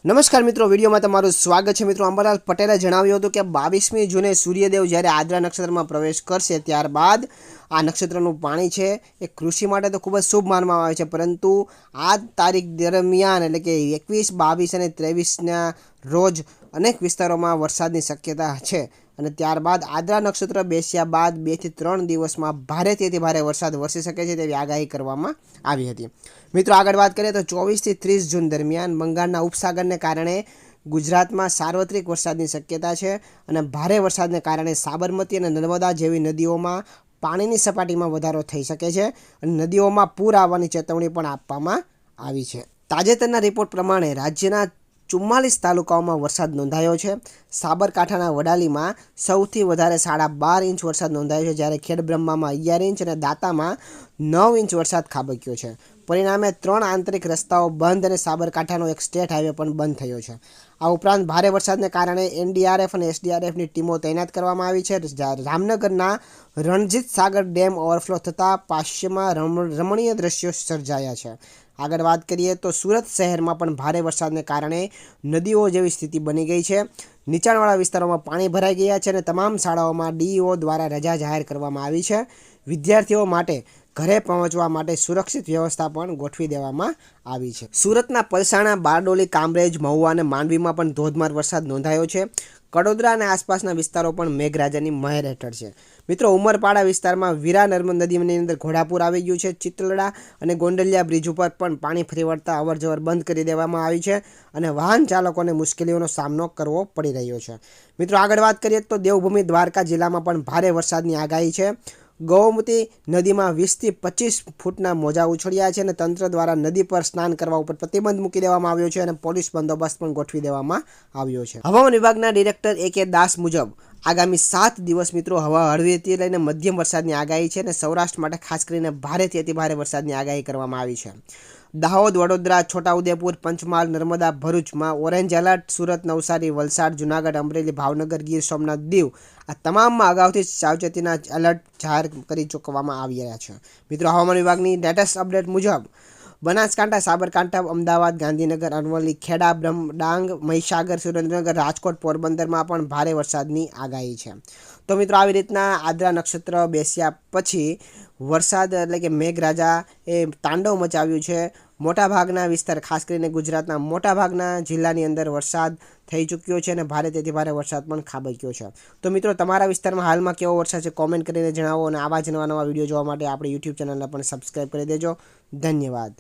નમસ્કાર મિત્રો, વિડીયોમાં તમારું સ્વાગત છે। મિત્રો, અંબાલાલ પટેલે જણાવ્યું હતું કે 22મી જૂને સૂર્યદેવ જ્યારે આદ્રા નક્ષત્રમાં પ્રવેશ કરશે ત્યારબાદ આ નક્ષત્રનું પાણી છે એ કૃષિ માટે તો ખૂબ જ શુભ માનવામાં આવે છે, પરંતુ આ તારીખ દરમિયાન એટલે કે 21, 22 અને 23ના રોજ અનેક વિસ્તારોમાં વરસાદની શક્યતા છે અને ત્યારબાદ આદ્રા નક્ષત્ર બેસ્યા બાદ 2 થી 3 દિવસમાં ભારેથી ભારે વરસાદ વરસી શકે છે તેવી આગાહી કરવામાં આવી હતી। મિત્રો, આગળ વાત કરીએ તો 24 થી 30 જૂન દરમિયાન બંગાળના ઉપસાગરને કારણે ગુજરાતમાં સાર્વત્રિક વરસાદની શક્યતા છે અને ભારે વરસાદને કારણે સાબરમતી અને નર્મદા જેવી નદીઓમાં પાણીની સપાટીમાં વધારો થઈ શકે છે અને નદીઓમાં પૂર આવવાની ચેતવણી પણ આપવામાં આવી છે। તાજેતરના રિપોર્ટ પ્રમાણે રાજ્યના 44 તાલુકાઓમાં વરસાદ નોંધાયો છે। સાબરકાંઠાના વડાલીમાં સૌથી વધારે 12.5 ઇંચ વરસાદ નોંધાયો છે, જ્યારે ખેડબ્રહ્મામાં 11 ઇંચ અને દાંતામાં 9 ઇંચ વરસાદ ખાબક્યો છે। પરિણામે 3 આંતરિક રસ્તાઓ બંધ અને સાબરકાંઠાનો એક સ્ટેટ હાઈવે પણ બંધ થયો છે। આ ઉપરાંત ભારે વરસાદને કારણે એનડીઆરએફ અને એસડીઆરએફની ટીમો તૈનાત કરવામાં આવી છે। જામનગરના રણજીત સાગર ડેમ ઓવરફ્લો થતાં પાશ્યમાં રમણીય દ્રશ્યો સર્જાયા છે। આગળ વાત કરીએ તો સુરત શહેરમાં પણ ભારે વરસાદને કારણે નદીઓ જેવી સ્થિતિ બની ગઈ છે। નીચાણવાળા વિસ્તારોમાં પાણી ભરાઈ ગયા છે અને તમામ શાળાઓમાં ડીઈઓ દ્વારા રજા જાહેર કરવામાં આવી છે। વિદ્યાર્થીઓ માટે ઘરે પહોંચવા માટે સુરક્ષિત વ્યવસ્થા પણ ગોઠવી દેવામાં આવી છે। સુરતના પલસાણા, બારડોલી, કામરેજ, મહુવા અને માંડવીમાં પણ ધોધમાર વરસાદ નોંધાયો છે। કડોદરા અને આસપાસના વિસ્તારો પણ મેઘરાજાની મહેર હેઠળ છે। મિત્રો, ઉમરપાડા વિસ્તારમાં વીરા નર્મદ નદીની અંદર ઘોડાપુર આવી ગયું છે। ચિત્તલડા અને ગોંડલિયા બ્રિજ ઉપર પણ પાણી ફરી વળતા અવરજવર બંધ કરી દેવામાં આવી છે અને વાહન ચાલકોને મુશ્કેલીઓનો સામનો કરવો પડી રહ્યો છે। મિત્રો, આગળ વાત કરીએ તો દેવભૂમિ દ્વારકા જિલ્લામાં પણ ભારે વરસાદની આગાહી છે। ગૌમતી નદીમાં 20 થી 25 ફૂટના મોજા ઉછળ્યા છે અને તંત્ર દ્વારા નદી પર સ્નાન કરવા ઉપર પ્રતિબંધ મૂકી દેવામાં આવ્યો છે અને પોલીસ બંદોબસ્ત પણ ગોઠવી દેવામાં આવ્યો છે। હવામાન વિભાગના ડિરેક્ટર AK દાસ મુજબ આગામી 7 દિવસ મિત્રો હવા હળવીથી લઈને મધ્યમ વરસાદની આગાહી છે અને સૌરાષ્ટ્ર માટે ખાસ કરીને ભારેથી અતિભારે વરસાદની આગાહી કરવામાં આવી છે। દાહોદ, વડોદરા, છોટાઉદેપુર, પંચમહાલ, નર્મદા, ભરૂચમાં ઓરેન્જ એલર્ટ। સુરત, નવસારી, વલસાડ, જુનાગઢ, અમરેલી, ભાવનગર, ગીર સોમનાથ, દીવ આ તમામમાં અગાઉથી સાવચેતીના એલર્ટ જાહેર કરી ચૂકવવામાં આવી રહ્યા છે। મિત્રો, હવામાન વિભાગની લેટેસ્ટ અપડેટ મુજબ બનાસકાંઠા, સાબરકાંઠા, અમદાવાદ, ગાંધીનગર, અરવલ્લી, ખેડા, ડાંગ, મહીસાગર, સુરેન્દ્રનગર, રાજકોટ, પોરબંદરમાં પણ ભારે વરસાદની આગાહી છે। તો મિત્રો, આવી રીતના આદ્રા નક્ષત્ર બેસ્યા પછી વરસાદ એટલે કે મેઘરાજા એ તાંડવ મચાવ્યું છે। મોટાભાગના વિસ્તાર ખાસ કરીને ગુજરાતના મોટાભાગના જિલ્લાની અંદર વરસાદ થઈ ચૂક્યો છે અને ભારેથી ભારે વરસાદ પણ ખાબક્યો છે। તો મિત્રો, તમારા વિસ્તારમાં હાલમાં કેવો વરસાદ છે કોમેન્ટ કરીને જણાવો અને આવા જ નવા વિડીયો જોવા માટે આપણી યુટ્યુબ ચેનલને પણ સબસ્ક્રાઈબ કરી દેજો। ધન્યવાદ।